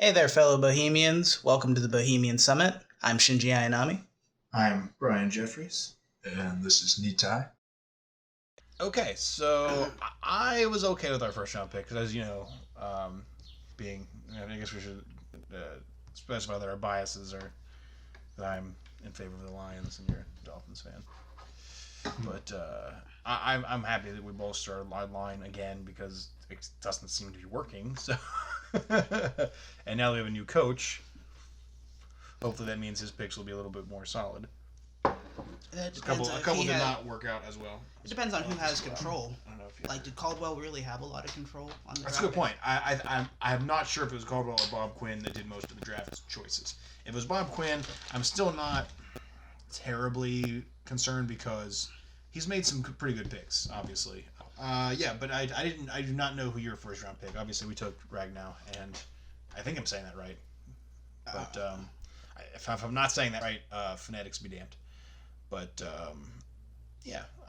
Hey there, fellow Bohemians. Welcome to the Bohemian Summit. I'm Shinji Ayanami. I'm Brian Jeffries. And this is Nity. Okay, so I was okay with our first round pick because, as you know, I guess we should specify that our biases are that I'm in favor of the Lions and you're a Dolphins fan. But I'm happy that we bolster our line again because it doesn't seem to be working. So, and now we have a new coach. Hopefully, that means his picks will be a little bit more solid. A couple did not work out as well. It depends on who has control. I don't know if Like, did Caldwell really have a lot of control on the That's a draft good point. I'm not sure if it was Caldwell or Bob Quinn that did most of the draft choices. If it was Bob Quinn, I'm still not terribly concerned because he's made some pretty good picks, obviously. But I do not know who your first round pick. Obviously, we took Ragnow, and I think I'm saying that right. But if I'm not saying that right, phonetics be damned. But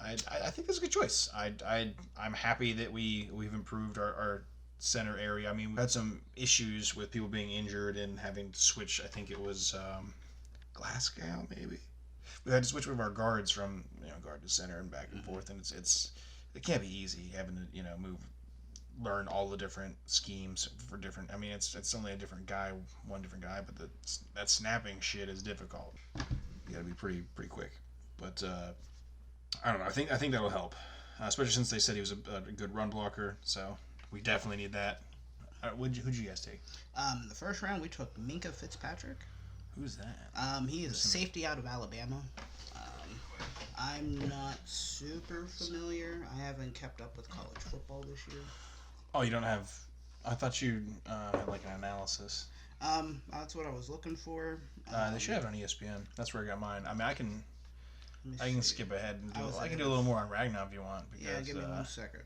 I think that's a good choice. I'm happy that we've improved our center area. I mean, we had some issues with people being injured and having to switch. I think it was Glasgow, maybe. We had to switch with our guards from guard to center and back and forth, and it can't be easy having to learn all the different schemes for different. I mean, it's only one different guy, but that snapping shit is difficult. You got to be pretty quick. But I don't know. I think that'll help, especially since they said he was a good run blocker. So we definitely need that. Who'd you guys take? The first round we took Minkah Fitzpatrick. Who's that? He is a safety out of Alabama. I'm not super familiar. I haven't kept up with college football this year. Oh, you don't have. I thought you had like an analysis. That's what I was looking for. They should have it on ESPN. That's where I got mine. I mean, I can skip ahead and I can do a little more on Ragnar if you want. Because, give me 1 second.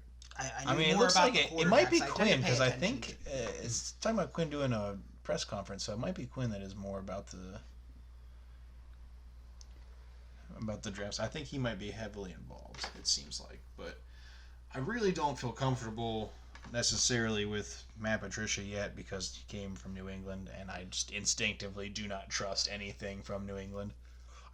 I mean, it looks like it might be Quinn because I think it's talking about Quinn doing a press conference, so it might be Quinn that is more about the drafts. I think he might be heavily involved. It seems like, but I really don't feel comfortable necessarily with Matt Patricia yet because he came from New England, and I just instinctively do not trust anything from New England.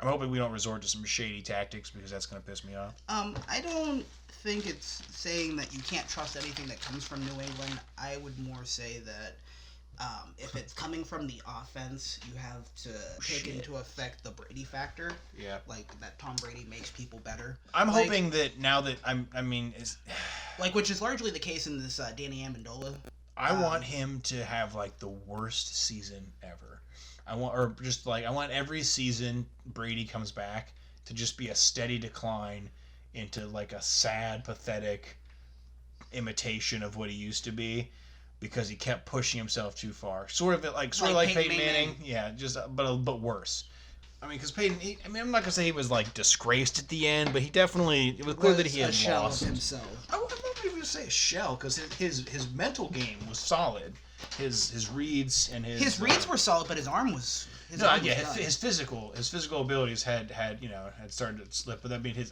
I'm hoping we don't resort to some shady tactics because that's going to piss me off. I don't think it's saying that you can't trust anything that comes from New England. I would more say that if it's coming from the offense, you have to take into effect the Brady factor. Yeah. Like, that Tom Brady makes people better. I'm hoping that now that which is largely the case in this Danny Amendola. I want him to have, like, the worst season ever. I want every season Brady comes back to just be a steady decline into, like, a sad, pathetic imitation of what he used to be. Because he kept pushing himself too far, sort of like Peyton Manning. Yeah, just but worse. I mean, because Peyton. I'm not gonna say he was like disgraced at the end, but it was clear that he had lost himself. I'm not even gonna say a shell because his mental game was solid. His reads and his reads were solid, but his arm was. His physical abilities had started to slip, but I mean he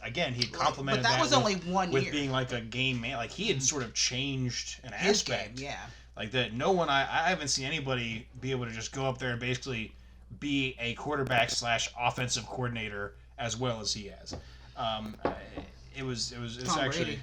complemented that. But that was only 1 year. With being like a game man, like he had sort of changed an aspect. Game, yeah. Like that, I haven't seen anybody be able to just go up there and basically be a quarterback / offensive coordinator as well as he has. It was Tom actually.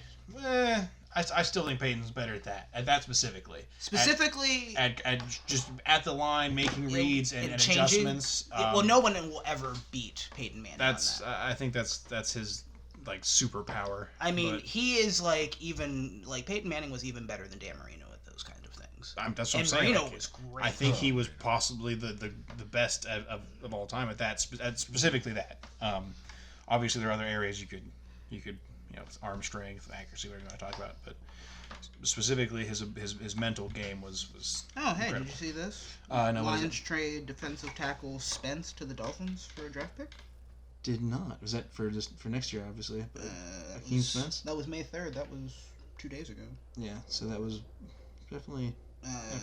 I still think Peyton's better at that specifically. Specifically, at just at the line, making reads and adjustments. No one will ever beat Peyton Manning. I think that's his like superpower. I mean, he is even Peyton Manning was even better than Dan Marino at those kind of things. That's what I'm saying. Marino was great. I think he was possibly the best of all time at that. Specifically that. Obviously, there are other areas you could arm strength, accuracy, whatever you want to talk about, but specifically his mental game was Oh, hey, incredible. Did you see this? No. Lions trade defensive tackle Spence to the Dolphins for a draft pick? Did not. Was that for next year, obviously? Hakeem Spence? That was May 3rd. That was 2 days ago. Yeah, so that was definitely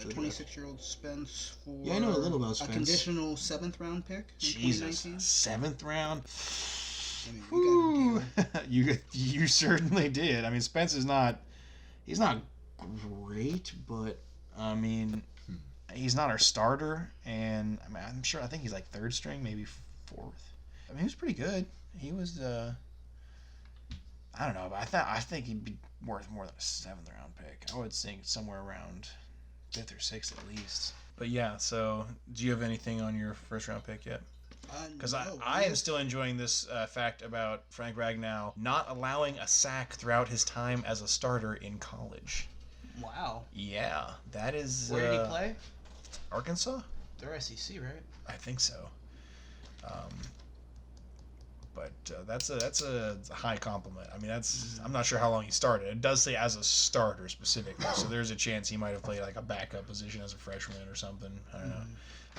26-year-old Spence for I know a little about Spence. A conditional 7th round pick in Jesus, 2019. 7th round? I mean, you certainly did. I mean, Spence he's not great, but I mean, he's not our starter, and I think he's like third string, maybe fourth. I mean, he was pretty good. He was, I don't know, but I think he'd be worth more than a 7th round pick. I would think somewhere around 5th or 6th at least. But yeah, so do you have anything on your first round pick yet? Because No, I am still enjoying this fact about Frank Ragnow not allowing a sack throughout his time as a starter in college. Wow. Yeah, that is. Where did he play? Arkansas? They're SEC, right? I think so. But that's a high compliment. I mean, I'm not sure how long he started. It does say as a starter specifically, so there's a chance he might have played like a backup position as a freshman or something. I don't know.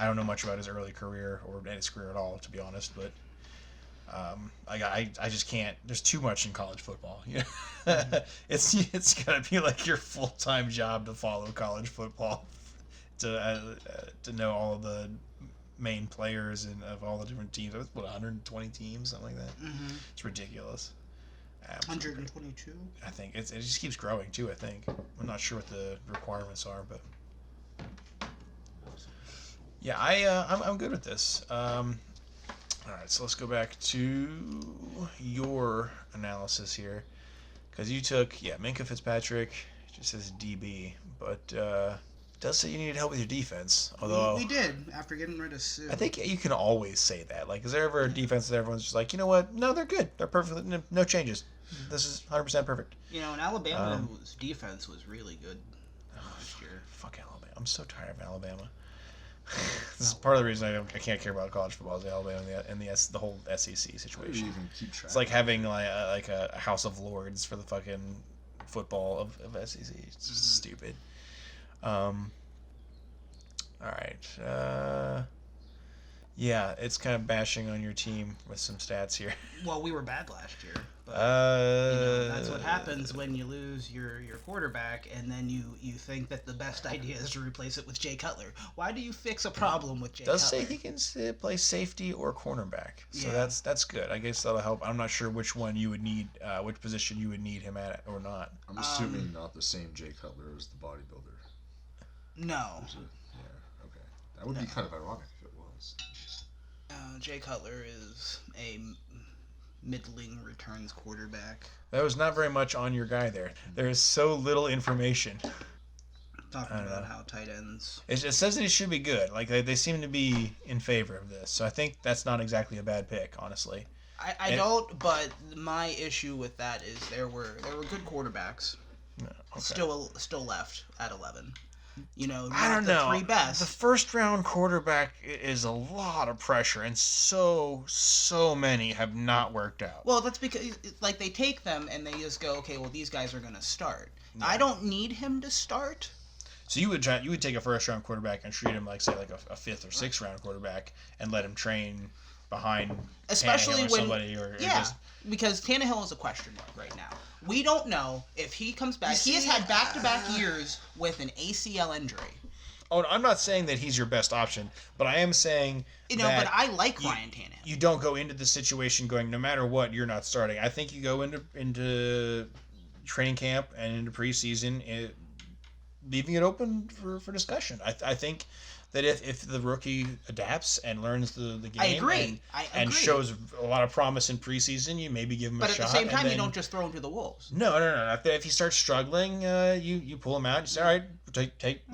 I don't know much about his early career or his career at all, to be honest. But I just can't. There's too much in college football. You know? It's gotta be like your full-time job to follow college football, to know all of the main players and of all the different teams. What, 120 teams, something like that. Mm-hmm. It's ridiculous. 122. I think it just keeps growing too. I think I'm not sure what the requirements are, but yeah, I'm good with this. All right, so let's go back to your analysis here, because you took Minkah Fitzpatrick. It just says DB, but it does say you needed help with your defense. Although we did after getting rid of Sue. I think you can always say that. Like, is there ever a defense that everyone's just like, you know what? No, they're good. They're perfect. No changes. This is 100% perfect. You know, and Alabama's defense was really good last year. Fuck Alabama. I'm so tired of Alabama. This is part of the reason I can't care about college football is Alabama and the whole SEC situation. Even keep track. It's like having like a House of Lords for the fucking football of SEC. It's just stupid. All right. Yeah, it's kind of bashing on your team with some stats here. Well, we were bad last year. But, that's what happens when you lose your quarterback, and then you think that the best idea is to replace it with Jay Cutler. Why do you fix a problem with Jay Cutler? Does say he can play safety or cornerback, so Yeah. that's good. I guess that'll help. I'm not sure which one you would need, which position you would need him at or not. I'm assuming not the same Jay Cutler as the bodybuilder. No. Is it? Yeah. Okay. That would be kind of ironic if it was. Jay Cutler is a middling returns quarterback. That was not very much on your guy there. There is so little information. Talking about how tight ends. It says that it should be good. Like they seem to be in favor of this. So I think that's not exactly a bad pick, honestly. I don't, but my issue with that is there were good quarterbacks. No, okay. Still left at 11. You know, I don't the know. three best. The first round quarterback is a lot of pressure, and so many have not worked out. Well, that's because like they take them and they just go, okay, well these guys are gonna start. Yeah. I don't need him to start. So you would take a first round quarterback and treat him like say like a 5th or 6th round quarterback and let him train behind especially Tannehill or somebody because Tannehill is a question mark right now. We don't know if he comes back. He has had back-to-back years with an ACL injury. Oh, I'm not saying that he's your best option, but I am saying that but I like Ryan Tannehill. You don't go into the situation going, no matter what, you're not starting. I think you go into training camp and into preseason, leaving it open for discussion. I think that if the rookie adapts and learns the game I agree. And shows a lot of promise in preseason, you maybe give him a shot. But at the same time, you don't just throw him to the wolves. No. If he starts struggling, you pull him out. You say, all right, we're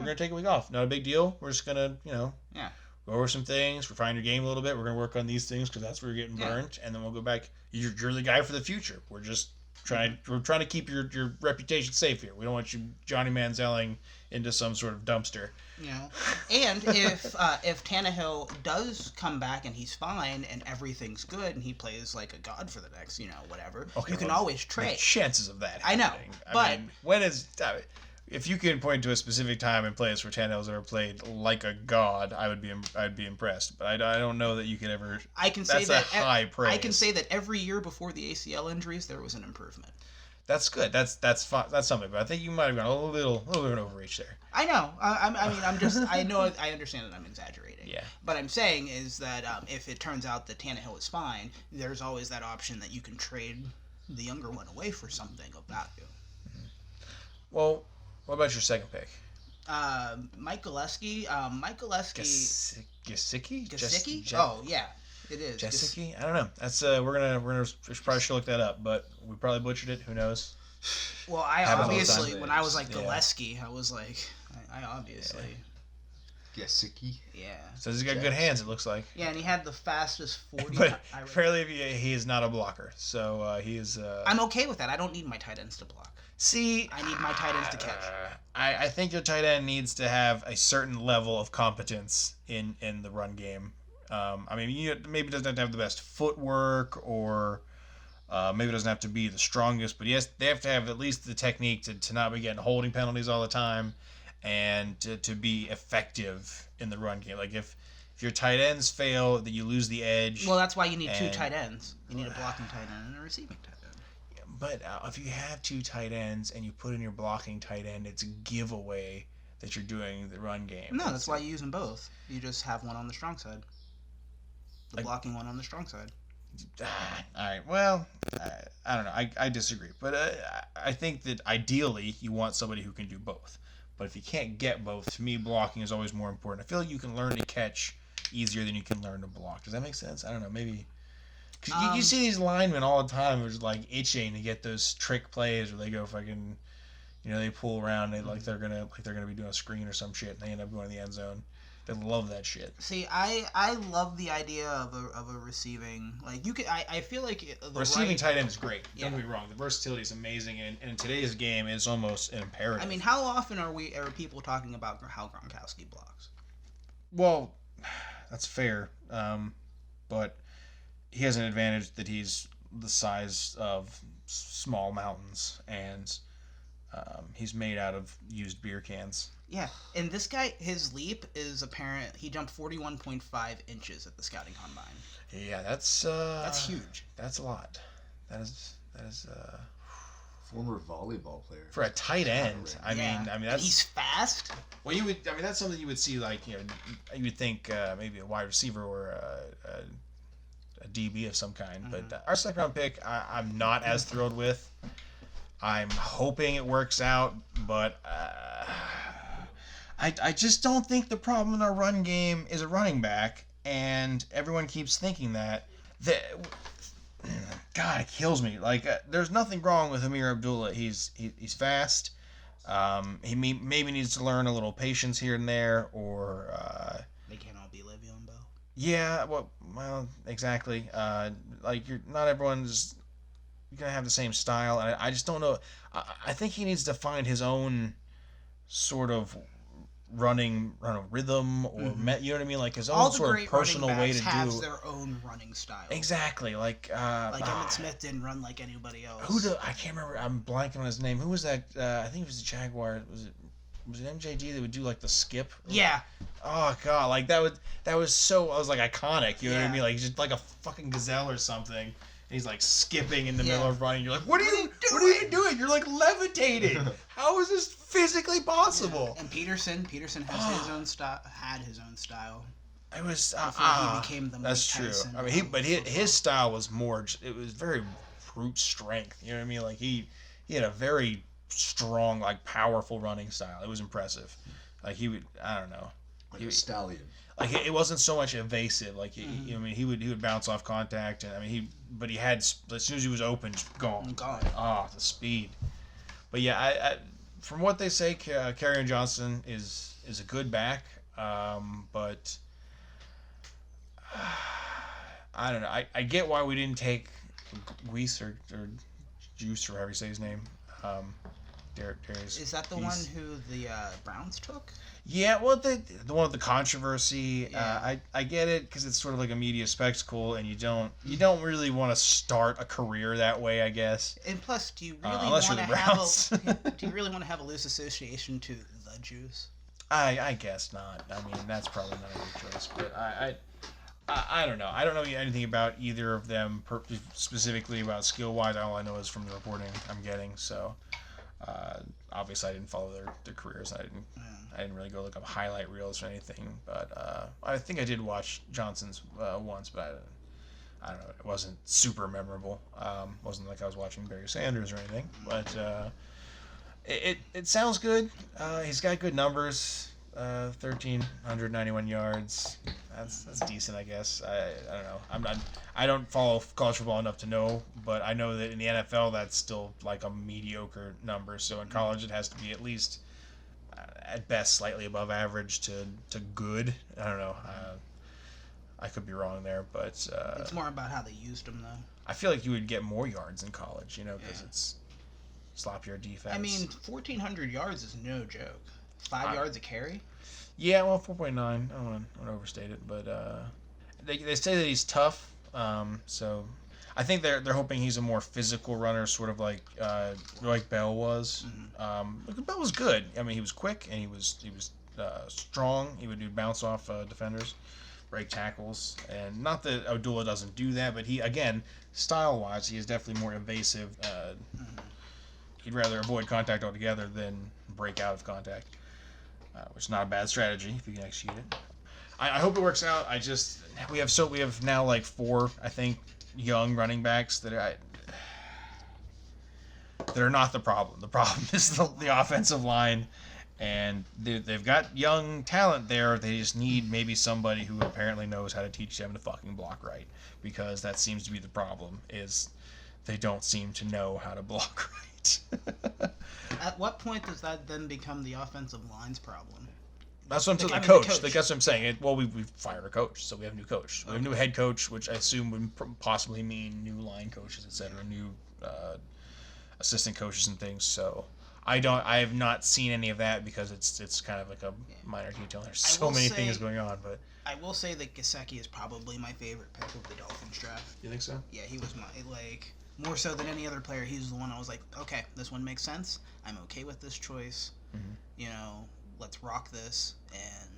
going to take a week off. Not a big deal. We're just going to, go over some things, refine your game a little bit. We're going to work on these things because that's where you're getting burnt. And then we'll go back. You're the guy for the future. We're just trying to keep your reputation safe here. We don't want you Johnny Manzielling into some sort of dumpster. And if Tannehill does come back and he's fine and everything's good and he plays like a god for the next, whatever, you can always trade. Chances of that happening. I know, but if you can point to a specific time and place where Tannehill's ever played like a god, I'd be impressed. But I don't know that you could ever. That's a high praise. I can say that every year before the ACL injuries, there was an improvement. That's good. That's fine. That's something. But I think you might have gone a little bit of an overreach there. I know. I understand that I'm exaggerating. Yeah. But I'm saying is that if it turns out that Tannehill is fine, there's always that option that you can trade the younger one away for something of value. Mm-hmm. Well, what about your second pick? Mike Gillespie. Mike Gillespie. Gasicki? Gasicki? Oh yeah, it is. Jessica? I don't know. That's we probably should look that up, but we probably butchered it. Who knows? Well, I Happens all the obviously time. when I was like Yeah. Gillespie, I was like, I obviously. Yasiki. Yeah. So he's got good hands. It looks like. Yeah, and he had the fastest 40. But apparently he is not a blocker, so he is. I'm okay with that. I don't need my tight ends to block. See, I need my tight ends to catch. I think your tight end needs to have a certain level of competence in the run game. I mean, maybe doesn't have to have the best footwork, or maybe doesn't have to be the strongest, but yes, they have to have at least the technique to not be getting holding penalties all the time, and to be effective in the run game. Like if your tight ends fail, that you lose the edge. Well, that's why you need two tight ends. You need a blocking tight end and a receiving tight end. But if you have two tight ends and you put in your blocking tight end, it's a giveaway that you're doing the run game. No, that's why you use them both. You just have one on the strong side. The blocking one on the strong side. All right. Well, I don't know. I disagree, but I think that ideally you want somebody who can do both. But if you can't get both, to me, blocking is always more important. I feel like you can learn to catch easier than you can learn to block. Does that make sense? I don't know. Maybe. Cause you see these linemen all the time who's like itching to get those trick plays where they go fucking, they pull around, they're gonna be doing a screen or some shit, and they end up going to the end zone. They love that shit. See, I love the idea of a receiving, like you could. I feel like the receiving tight end is great. Yeah. Don't get me wrong. The versatility is amazing, and in today's game, it's almost an imperative. I mean, how often are people talking about how Gronkowski blocks? Well, that's fair, but he has an advantage that he's the size of small mountains, and he's made out of used beer cans. Yeah, and this guy, his leap is apparent. He jumped 41.5 inches at the scouting combine. Yeah, that's huge. That's a lot. That is Former volleyball player. For a tight end. I mean that's. And he's fast. Well, that's something you would see, like, you would think maybe a wide receiver or a DB of some kind. Mm-hmm. But our second round pick, I'm not as thrilled with. I'm hoping it works out, but I just don't think the problem in our run game is a running back, and everyone keeps thinking that. God, it kills me. Like, there's nothing wrong with Amir Abdullah. He's fast. He maybe needs to learn a little patience here and there, or they can't all be Le'Veon Bell. Yeah, well, exactly. Like, not everyone's gonna have the same style, and I just don't know. I think he needs to find his own sort of running rhythm, or you know what I mean, like his own sort of personal way to have their own running style. Exactly, like Emmitt Smith didn't run like anybody else. I can't remember. I'm blanking on his name. Who was that? I think it was the Jaguar. Was it MJD that would do like the skip? Yeah. Oh god, like that was so. I was like iconic. You know what I mean? Like just like a fucking gazelle or something. And he's like skipping in the middle of running. You're like, what are you doing? You're like levitating. How is this physically possible? Yeah. And Peterson has his own style. Had his own style. It was. He became the. That's true. I mean, his style was more. It was very brute strength. You know what I mean? Like he had a very strong, like powerful running style. It was impressive. Like he would. I don't know. Like a stallion. Like it wasn't so much evasive. Like I mean, he would bounce off contact, and I mean but he had, as soon as he was open, gone. The speed. But yeah, I from what they say, Kerryon Johnson is a good back, but I don't know. I get why we didn't take Weiss or Juice, or however you say his name. Darius. Is that the one who the Browns took? Yeah, well, the one with the controversy. Yeah. I get it, because it's sort of like a media spectacle, and you don't really want to start a career that way, I guess. And plus, do you really unless want you're to the have Browns. do you really want to have a loose association to the Juice? I guess not. I mean, that's probably not a good choice, but I don't know. I don't know anything about either of them specifically about skill-wise. All I know is from the reporting I'm getting. So, obviously, I didn't follow their careers. I didn't really go look up highlight reels or anything. But I think I did watch Johnson's once, but I don't know. It wasn't super memorable. Wasn't like I was watching Barry Sanders or anything. But It sounds good. He's got good numbers. 1,391 yards. That's decent, I guess. I don't know. I don't follow college football enough to know, but I know that in the NFL that's still like a mediocre number. So in college it has to be at least at best slightly above average to good. I don't know. I could be wrong there, but it's more about how they used him, though. I feel like you would get more yards in college, because it's sloppier defense. I mean, 1,400 yards is no joke. 5 yards a carry? Yeah, well, 4.9. I don't want to overstate it, but they say that he's tough. So I think they're hoping he's a more physical runner, sort of like Bell was. Mm-hmm. Bell was good. I mean, he was quick and he was strong. He would do bounce off defenders, break tackles, and not that Abdullah doesn't do that, but he, again, style-wise, he is definitely more evasive. He'd rather avoid contact altogether than break out of contact, which is not a bad strategy if you can execute it. I hope it works out. We have now like 4, I think, young running backs that are not the problem. The problem is the offensive line, and they've got young talent there. They just need maybe somebody who apparently knows how to teach them to fucking block right, because that seems to be the problem, is they don't seem to know how to block right. At what point does that then become the offensive line's problem? That's what I'm saying. The coach. That's what I'm saying. We fired a coach, so we have a new coach. We have a new head coach, which I assume would possibly mean new line coaches, etc., new assistant coaches and things. So I have not seen any of that because it's kind of like a minor detail. There's so many things going on, but I will say that Gesicki is probably my favorite pick of the Dolphins draft. You think so? Yeah, he was more so than any other player. He was the one I was like, okay, this one makes sense. I'm okay with this choice. Mm-hmm. Let's rock this, and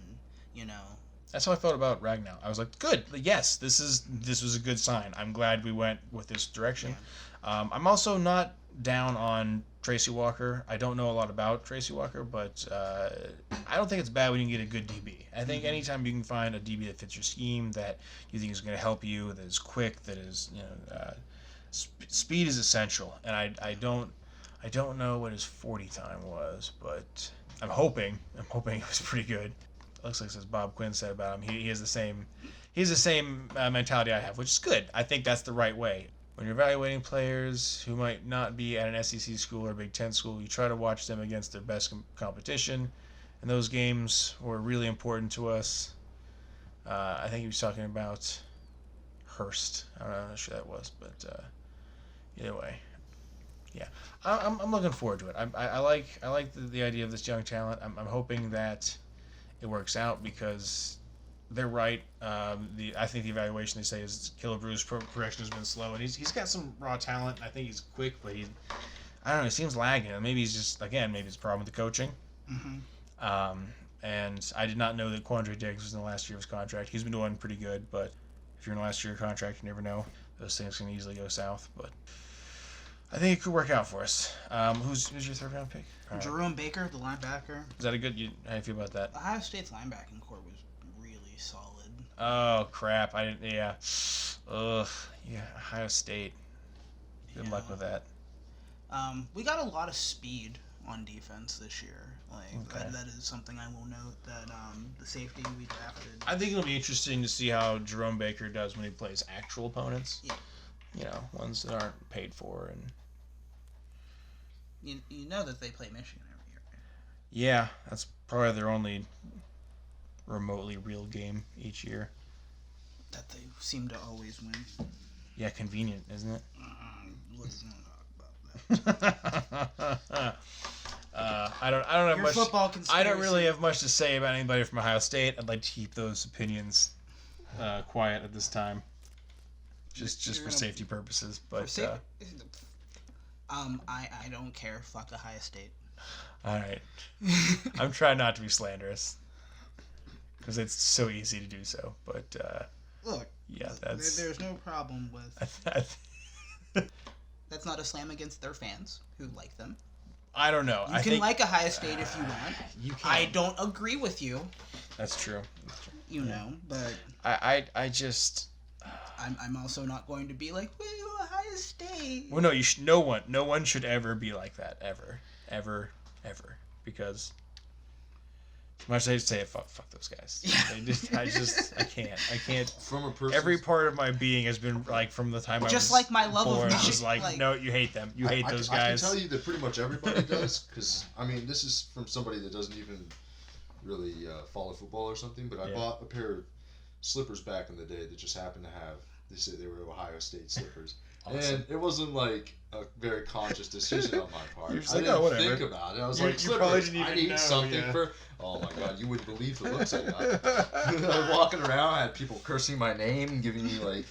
That's how I felt about Ragnow. I was like, good, yes, this was a good sign. I'm glad we went with this direction. Yeah. I'm also not down on Tracy Walker. I don't know a lot about Tracy Walker, but I don't think it's bad when you can get a good DB. I think anytime you can find a DB that fits your scheme, that you think is going to help you, that is quick, that is speed is essential. And I don't know what his 40 time was, but I'm hoping it was pretty good. Looks like, as Bob Quinn said about him, he has the same mentality I have, which is good. I think that's the right way. When you're evaluating players who might not be at an SEC school or Big Ten school, you try to watch them against their best competition, and those games were really important to us. I think he was talking about Hurst. I'm not sure that was, but either way, yeah, I'm looking forward to it. I like the idea of this young talent. I'm hoping that it works out because they're right. I think the evaluation they say is Killebrews' progression has been slow, and he's got some raw talent. I think he's quick, but I don't know. He seems lagging. Maybe he's just, again, maybe it's a problem with the coaching. Mm-hmm. And I did not know that Quandre Diggs was in the last year of his contract. He's been doing pretty good, but if you're in the last year of your contract, you never know. Those things can easily go south, but I think it could work out for us. Who's your third round pick? Jerome Baker, the linebacker. Is that a good? How do you feel about that? Ohio State's linebacking core was really solid. Oh crap! I didn't. Yeah. Ugh. Yeah. Ohio State. Good luck with that. We got a lot of speed on defense this year. That is something I will note. That the safety we drafted. I think it'll be interesting to see how Jerome Baker does when he plays actual opponents. Yeah. Ones that aren't paid for, and you know that they play Michigan every year, right? Yeah, that's probably their only remotely real game each year. That they seem to always win. Yeah, convenient, isn't it? Let's not talk about that. I don't have Your much. Football conspiracy. I don't really have much to say about anybody from Ohio State. I'd like to keep those opinions quiet at this time. Just for safety purposes, but I don't care. Fuck Ohio State. All right, I'm trying not to be slanderous because it's so easy to do so. But look, yeah, there's no problem with. That's not a slam against their fans who like them. I don't know. You can like Ohio State if you want. You can. I don't agree with you. That's true. But I just. I'm also not going to be like, well, Ohio State. Well, no, no one should ever be like that, ever. ever, because as much as I say it, fuck those guys. I can't. From a person, Every part of my being has been like from the time I was just like my love born, of I was music. like, no, you hate them. You hate those I guys. can tell you that pretty much everybody does, because I mean, this is from somebody that doesn't even really follow football or something. But I bought a pair of slippers back in the day that just happened to have. They said they were Ohio State slippers. Awesome. And it wasn't like a very conscious decision on my part. You're just I like, didn't oh, whatever. think about it. I was You like, probably slippers, didn't I even need know, something for... Oh my god, you wouldn't believe the looks I got. I was walking around, I had people cursing my name and giving me like...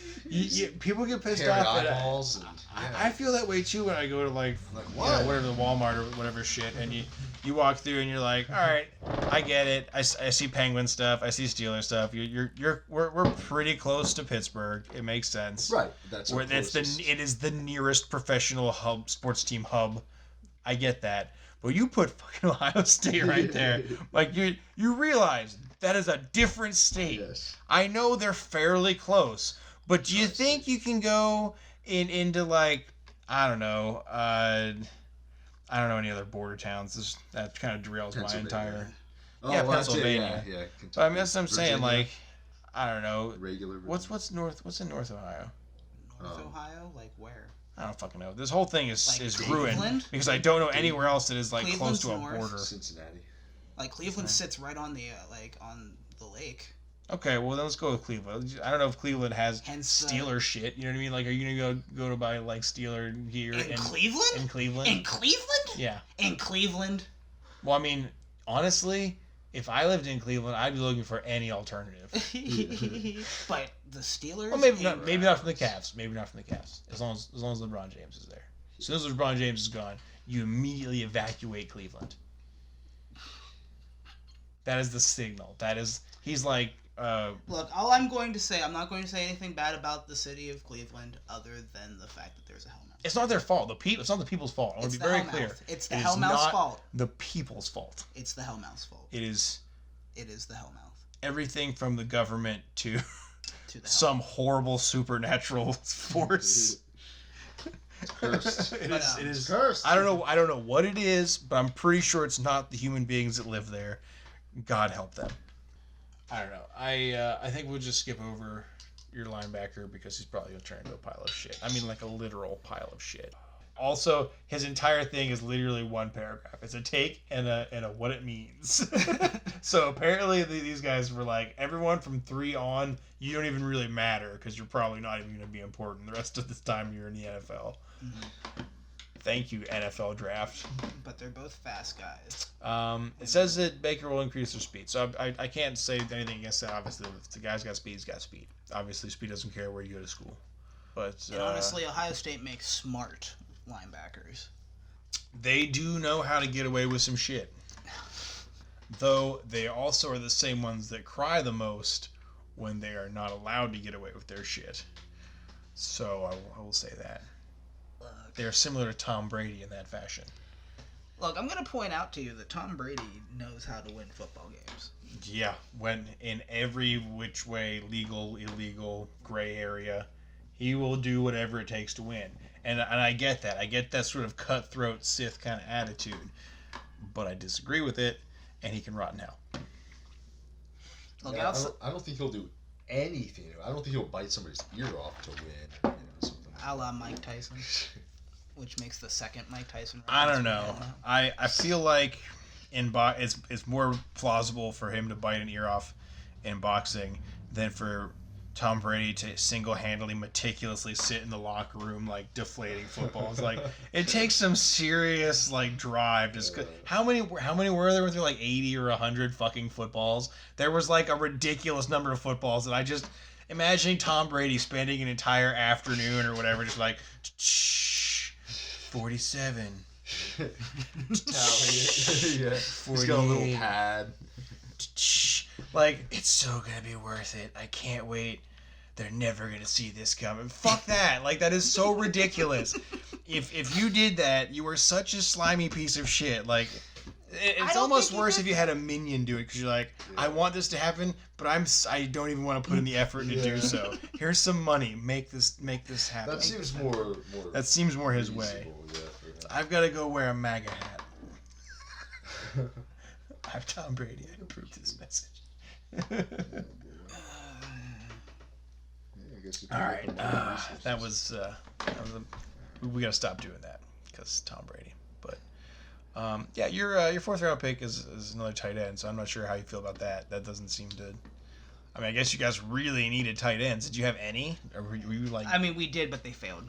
People get pissed hairy off at eyeballs. And, I feel that way too when I go to like what? whatever the Walmart or whatever shit, and you walk through and you're like, all right, I get it. I see Penguin stuff. I see Steeler stuff. We're pretty close to Pittsburgh. It makes sense. Right. That's where it is the nearest professional hub, sports team hub. I get that. But you put fucking Ohio State right there. Like you realize that is a different state. Yes. I know they're fairly close, but do you think you can go into like I don't know any other border towns? That kind of derails my entire. Pennsylvania. Yeah. But I mean, that's what I'm saying. Like, I don't know. Regular. What's in North Ohio? North Ohio, like where? I don't fucking know. This whole thing is Cleveland? ruined because I don't know anywhere else that is like Cleveland's close to a north. border. Cincinnati. Like Cleveland sits right on the on the lake. Okay, well then let's go with Cleveland. I don't know if Cleveland has Hence, Steeler shit. You know what I mean? Like, are you gonna go to buy like Steeler gear in Cleveland? In Cleveland? In Cleveland? Yeah. In Cleveland. Well, I mean, honestly, if I lived in Cleveland, I'd be looking for any alternative. But the Steelers. Well, maybe not from the Cavs. Maybe not from the Cavs. As long as LeBron James is there. As soon as LeBron James is gone, you immediately evacuate Cleveland. That is the signal. He's like. Look, all I'm going to say, I'm not going to say anything bad about the city of Cleveland, other than the fact that there's a Hellmouth. It's not their fault. It's not the people's fault. I want to be very clear. It's the Hellmouth's fault. The people's fault. It's the Hellmouth's fault. It is the Hellmouth. Everything from the government to the some horrible supernatural force. It's cursed. It is cursed. I don't know what it is, but I'm pretty sure it's not the human beings that live there. God help them. I don't know. I think we'll just skip over your linebacker because he's probably gonna turn into a pile of shit. I mean, like a literal pile of shit. Also, his entire thing is literally one paragraph. It's a take and a what it means. So apparently these guys were like, everyone from 3 on, you don't even really matter because you're probably not even going to be important the rest of the time you're in the NFL. Mm-hmm. Thank you, NFL draft. But they're both fast guys. It says that Baker will increase their speed, so I can't say anything against that. Obviously, if the guy's got speed, he's got speed. Obviously, speed doesn't care where you go to school. But and honestly, Ohio State makes smart linebackers. They do know how to get away with some shit. Though they also are the same ones that cry the most when they are not allowed to get away with their shit. So I will say that. They're similar to Tom Brady in that fashion. Look, I'm going to point out to you that Tom Brady knows how to win football games. Yeah, when in every which way, legal, illegal, gray area, he will do whatever it takes to win. And I get that. I get that sort of cutthroat Sith kind of attitude. But I disagree with it, and he can rot in hell. Look, yeah, I don't think he'll do anything. I don't think he'll bite somebody's ear off to win. Something like a la Mike Tyson. Which makes the second Mike Tyson. I don't know. I feel like it's more plausible for him to bite an ear off in boxing than for Tom Brady to single-handedly, meticulously sit in the locker room like deflating footballs. Like it takes some serious like drive. How many were there? Were there like 80 or 100 fucking footballs? There was like a ridiculous number of footballs that I just imagining Tom Brady spending an entire afternoon or whatever, just like. 47. yeah. He's got a little pad. Like, it's so gonna be worth it. I can't wait. They're never gonna see this coming. Fuck that. Like, that is so ridiculous. If you did that, you were such a slimy piece of shit. Like, it's almost worse if you had a minion do it because you're like, I want this to happen, but I don't even want to put in the effort to do so. Here's some money. Make this happen. That seems more. That seems more his way. Yeah, I've got to go wear a MAGA hat. I'm Tom Brady. I approve this message. I guess All right. That was we got to stop doing that because Tom Brady. But yeah, your fourth round pick is another tight end. So I'm not sure how you feel about that. That doesn't seem to. I mean, I guess you guys really needed tight ends. Did you have any? Or were you like? I mean, we did, but they failed.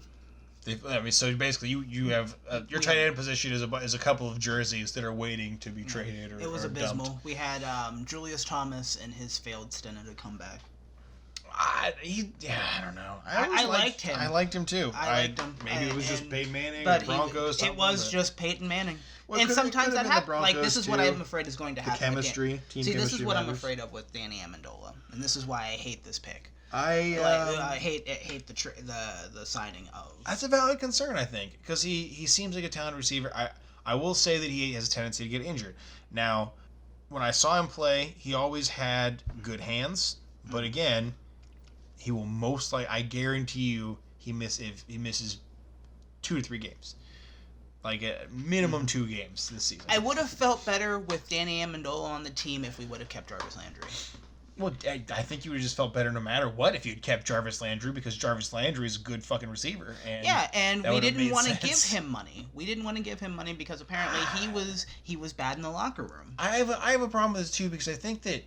I mean, so basically, you have your tight end position is a couple of jerseys that are waiting to be traded or it was or abysmal. dumped. We had Julius Thomas and his failed stint at a comeback. I don't know. I liked him. I liked him too. I liked him. Maybe it was just Peyton Manning But or Broncos. it was just Peyton Manning. Well, and sometimes that happens. Like, Broncos this is what too. I'm afraid is going to happen. Chemistry, team See, chemistry this is what I'm matters. afraid of with Danny Amendola, and this is why I hate this pick. I hate the signing of. That's a valid concern, I think, because he seems like a talented receiver. I will say that he has a tendency to get injured. Now, when I saw him play, he always had good hands, but again, he will most likely. I guarantee you, he misses 2 to 3 games, like a minimum 2 games this season. I would have felt better with Danny Amendola on the team if we would have kept Jarvis Landry. Well, I think you would have just felt better no matter what if you'd kept Jarvis Landry, because Jarvis Landry is a good fucking receiver. And yeah, and we didn't want to give sense. him money. We didn't want to give him money because apparently he was bad in the locker room. I have a problem with this too, because I think that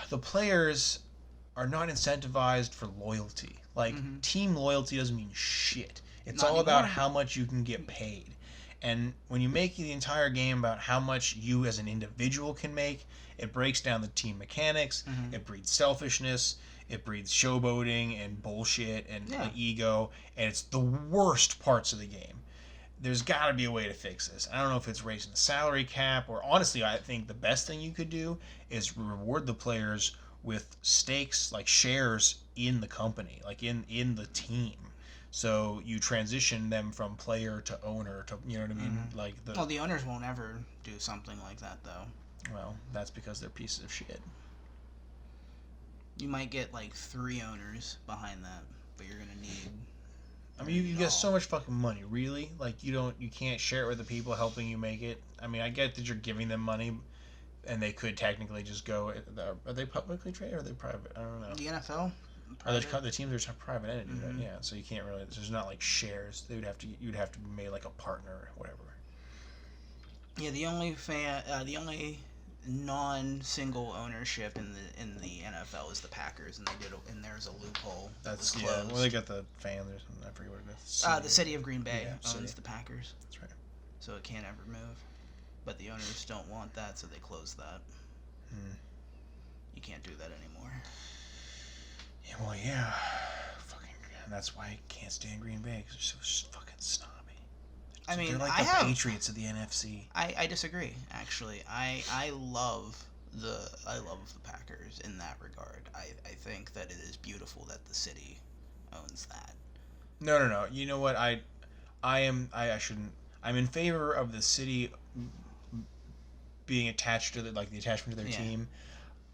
the players are not incentivized for loyalty. Like, team loyalty doesn't mean shit. It's Not all about anymore. how much you can get paid. And when you make the entire game about how much you as an individual can make, it breaks down the team mechanics, it breeds selfishness, it breeds showboating and bullshit and ego, and it's the worst parts of the game. There's got to be a way to fix this. I don't know if it's raising the salary cap, or honestly, I think the best thing you could do is reward the players with stakes, like shares in the company, like in the team. So you transition them from player to owner to, you know what I mean? Like Well, the owners won't ever do something like that, though. Well, that's because they're pieces of shit. You might get like 3 owners behind that, but you're gonna need. I mean, you get so much fucking money, really? Like, you can't share it with the people helping you make it? I mean, I get that you're giving them money, and they could technically just go. Are they publicly traded or are they private? I don't know. The NFL. The teams are private entities, right? Yeah, so you can't really. There's not like shares. You'd have to be made like a partner or whatever. Yeah, the only non-single ownership in the NFL is the Packers, and there's a loophole. That's was yeah. closed. Well, they got the fans or something. I forget what it is. The city of Green Bay Yeah, owns city. the Packers, That's right. so it can't ever move. But the owners don't want that, so they closed that. You can't do that anymore. Yeah, well, yeah. Fucking, and that's why I can't stand Green Bay, because they're so fucking snobby. I mean, they're like I the have. Patriots of the NFC. I disagree. Actually, I love the Packers in that regard. I think that it is beautiful that the city owns that. No. You know what? I shouldn't. I'm in favor of the city being attached to the attachment to their team.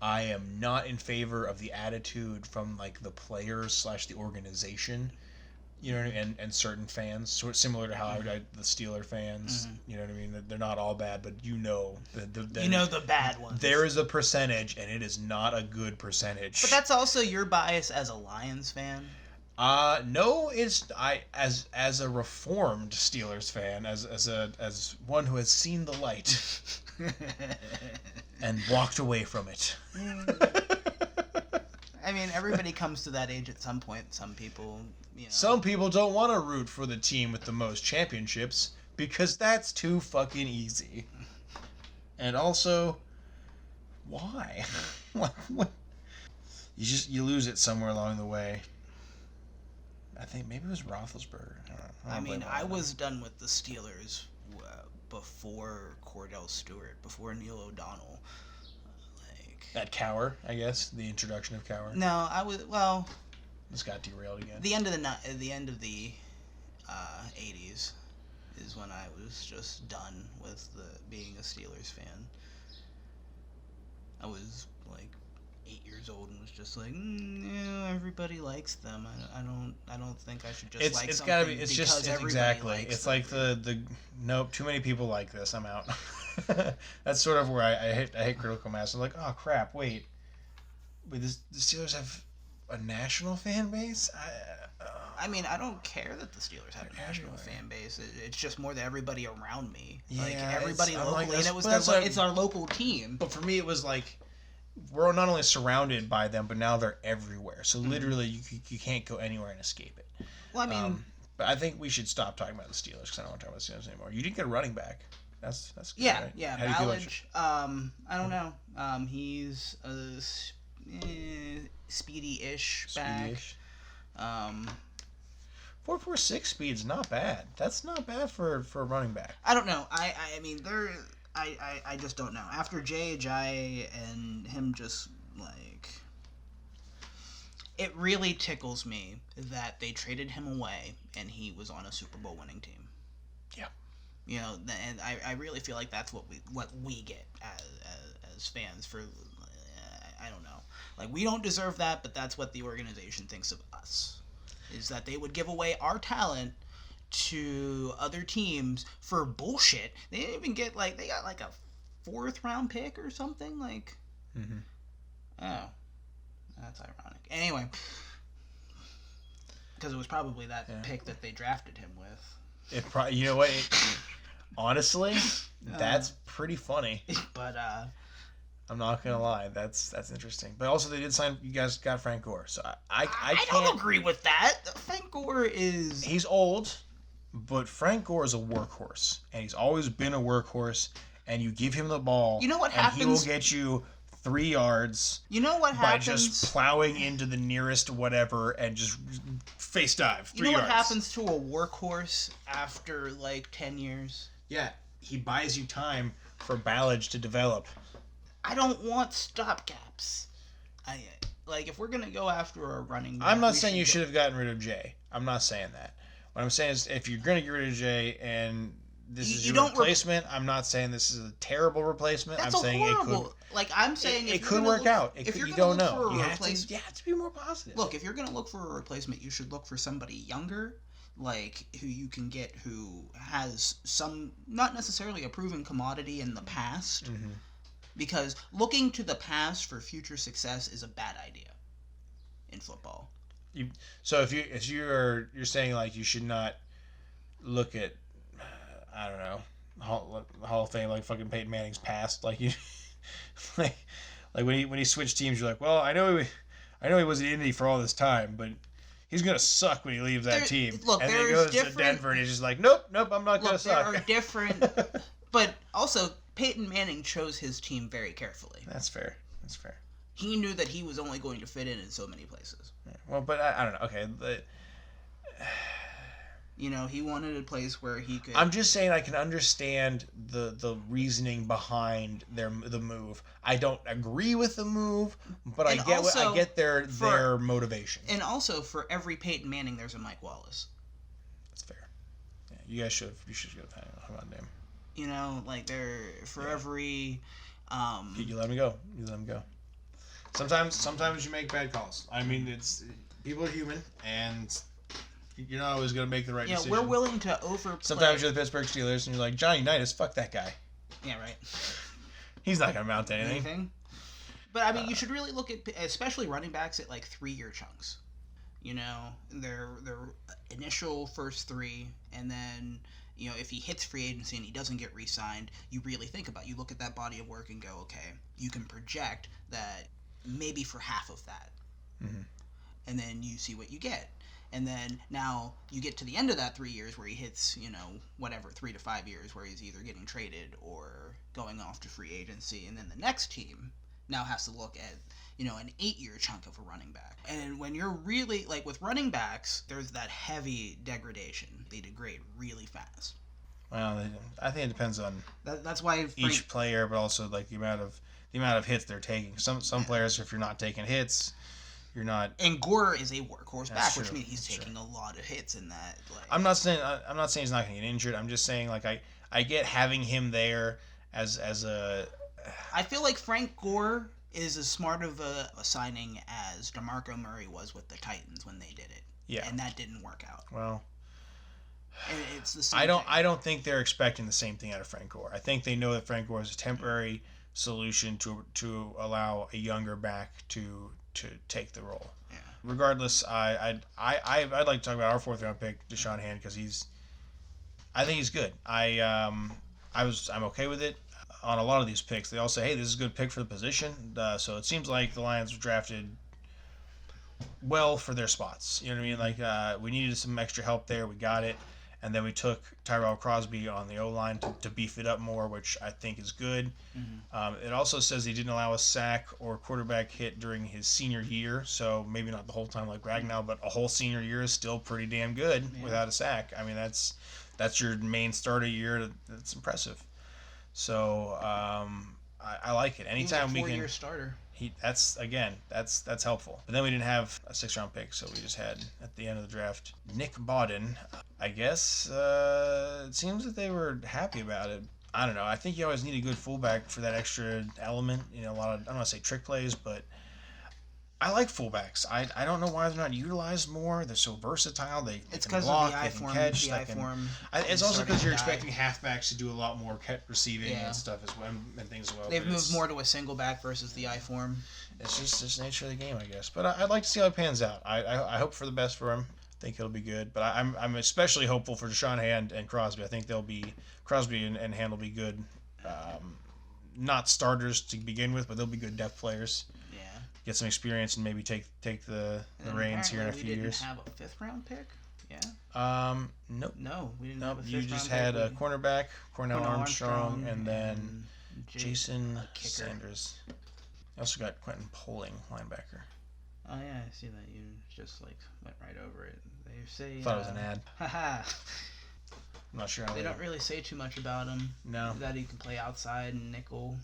I am not in favor of the attitude from like the players / the organization. You know what I mean? And certain fans, sort of similar to how I would the Steeler fans. You know what I mean? They're not all bad, but you know the bad ones. There is a percentage, and it is not a good percentage. But that's also your bias as a Lions fan. No, it's as a reformed Steelers fan, as one who has seen the light and walked away from it. I mean, everybody comes to that age at some point. Some people, Some people don't want to root for the team with the most championships because that's too fucking easy. And also, why? What? You lose it somewhere along the way. I think maybe it was Roethlisberger. I mean, I was done with the Steelers before Cordell Stewart, before Neil O'Donnell. At Cower, I guess, the introduction of Cower. No, I was This got derailed again. The end of the 80s is when I was just done with being a Steelers fan. I was like 8 years old and was just like, yeah, everybody likes them. I don't think I should just like it's something gotta be. It's because just everybody exactly. likes It's them. like the nope. Too many people like this. I'm out. That's sort of where I hit critical mass. I'm like, oh crap, wait, the Steelers have a national fan base. I mean, I don't care that the Steelers have a national fan base. It's just more that everybody around me, like everybody locally, and it's our local team. But for me, it was like we're not only surrounded by them, but now they're everywhere. So literally, you can't go anywhere and escape it. Well, I mean, but I think we should stop talking about the Steelers because I don't want to talk about the Steelers anymore. You didn't get a running back. That's good, yeah, right? yeah. How do you feel about Ballage, I don't know. He's a speedy-ish back. 4.46 speed's not bad. That's not bad for a running back. I don't know. I mean, I just don't know. After J.J. and him just, like... It really tickles me that they traded him away and he was on a Super Bowl winning team. Yeah. You know, and I really feel like that's what we get as fans for... I don't know. Like, we don't deserve that, but that's what the organization thinks of us. Is that they would give away our talent to other teams for bullshit. They didn't even get, like, they got, like, a 4th round pick or something, like... Mm-hmm. Oh. That's ironic. Anyway. Because it was probably that pick that they drafted him with. It probably, you know what? Honestly, that's pretty funny. But, I'm not gonna lie, that's interesting. But also, they did sign. You guys got Frank Gore, so I I can't don't agree with that. Frank Gore is... He's old, but Frank Gore is a workhorse, and he's always been a workhorse. And you give him the ball, you know what and happens? he will get you 3 yards. You know what happens? By just plowing into the nearest whatever and just face dive. 3 yards. You know what happens to a workhorse after like 10 years? Yeah, he buys you time for Ballage to develop. I don't want stopgaps. Like, if we're gonna go after a running back, I'm not saying you should have gotten rid of Jay. I'm not saying that. What I'm saying is, if you're gonna get rid of Jay and this is your replacement, I'm not saying this is a terrible replacement. That's I'm saying horrible. it could. Like, I'm saying it could work out. If you're you gonna don't look know. for a You have to be more positive. Look, if you're gonna look for a replacement, you should look for somebody younger, like who you can get who has some, not necessarily a proven commodity in the past. Mm-hmm. Because looking to the past for future success is a bad idea in football. So if you're saying like you should not look at, I don't know, Hall of Fame, like fucking Peyton Manning's past, like you like when he switched teams, you're like, well, I know he was in Indy for all this time, but he's gonna suck when he leaves that team. Look, and then he goes to Denver and he's just like, nope, I'm not gonna suck. There are different, but also Peyton Manning chose his team very carefully. That's fair. He knew that he was only going to fit in so many places. Yeah, well, but I don't know. Okay, you know, he wanted a place where he could... I'm just saying I can understand the reasoning behind the move. I don't agree with the move, but I get their motivation. And also, for every Peyton Manning, there's a Mike Wallace. That's fair. Yeah, you should go. Come on, damn. You know, like every... You let him go. Sometimes you make bad calls. I mean, people are human, and you're not always going to make the right decision. Yeah, we're willing to overplay. Sometimes you're the Pittsburgh Steelers, and you're like, Johnny Unitas, fuck that guy. Yeah, right. He's not going to amount to anything. But, I mean, you should really look at, especially running backs, at, like, 3-year chunks. You know, their initial first 3, and then... You know, if he hits free agency and he doesn't get re-signed, you really think about it. You look at that body of work and go, okay, you can project that maybe for half of that. Mm-hmm. And then you see what you get. And then now you get to the end of that 3 years where he hits, you know, whatever, 3 to 5 years where he's either getting traded or going off to free agency. And then the next team now has to look at, you know, an 8-year chunk of a running back. And when you're really, like with running backs, there's that heavy degradation. They degrade really fast. Well, I think it depends on that's why each player, but also like the amount of hits they're taking. Some players, if you're not taking hits, you're not. And Gore is a workhorse back, which means he's taking a lot of hits in that. Like, I'm not saying he's not going to get injured. I'm just saying like I get having him there as a. I feel like Frank Gore is as smart of a signing as DeMarco Murray was with the Titans when they did it. Yeah. And that didn't work out. Well, and it's the same I don't think they're expecting the same thing out of Frank Gore. I think they know that Frank Gore is a temporary solution to allow a younger back to take the role. Yeah. Regardless, I'd like to talk about our 4th round pick, Deshaun Hand, because I think he's good. I'm okay with it. On a lot of these picks, they all say, hey, this is a good pick for the position. So it seems like the Lions drafted well for their spots. You know what I mean? Like, we needed some extra help there. We got it. And then we took Tyrell Crosby on the O-line to beef it up more, which I think is good. Mm-hmm. It also says he didn't allow a sack or quarterback hit during his senior year. So maybe not the whole time like Ragnow, but a whole senior year is still pretty damn good without a sack. I mean, that's your main starter year. That's impressive. So I like it. Anytime we can. 4-year starter. That's helpful. But then we didn't have a 6th round pick, so we just had at the end of the draft Nick Bodden. I guess it seems that they were happy about it. I don't know. I think you always need a good fullback for that extra element. You know, a lot of, I don't want to say trick plays, but I like fullbacks. I don't know why they're not utilized more. They're so versatile. They it's can because block, of the they I-form. can catch. The I-form. It's also because you're expecting halfbacks to do a lot more receiving and stuff as well, and things as well. They've moved more to a single back versus the I-form. It's just the nature of the game, I guess. But I'd like to see how it pans out. I hope for the best for him. I think it'll be good. But I'm especially hopeful for Deshaun Hand and Crosby. I think Crosby and Hand will be good. Not starters to begin with, but they'll be good depth players. Yeah. Get some experience and maybe take the reins here in a few years. We didn't have a 5th round pick. Yeah. Nope. No, we didn't have a 5th round pick. You just had a cornerback, Cornell Armstrong, and then Jason Sanders. You also got Quentin Poling, linebacker. Oh yeah, I see that. You just went right over it. They say. Thought it was an ad. Haha. I'm not sure how they don't really say too much about him. No. That he can play outside and nickel.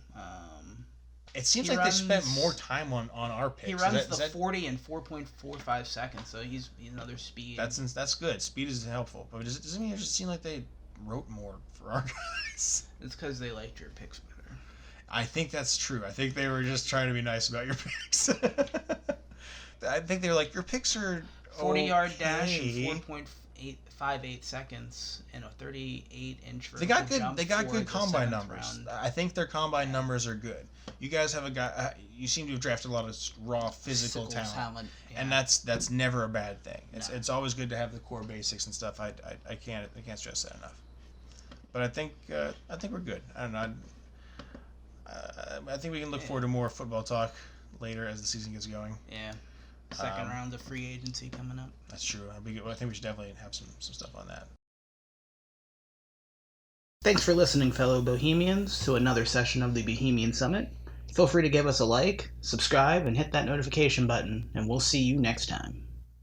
It seems like they spent more time on our picks. He runs the 40 in 4.45 seconds, so he's another speed. That's good. Speed is helpful, but does it mean it just seem like they wrote more for our guys? It's because they liked your picks better. I think that's true. I think they were just trying to be nice about your picks. I think they were like, your picks are 40-yard dash in 4.58 seconds and a 38-inch vertical jump. They got good combine numbers. Round. I think their combine numbers are good. You guys have a guy. You seem to have drafted a lot of raw physical talent. And that's never a bad thing. It's always good to have the core basics and stuff. I can't stress that enough. But I think we're good. I don't know. I think we can look forward to more football talk later as the season gets going. Yeah. Second round of free agency coming up. That's true. I think we should definitely have some stuff on that. Thanks for listening, fellow Bohemians, to another session of the Bohemian Summit. Feel free to give us a like, subscribe, and hit that notification button, and we'll see you next time.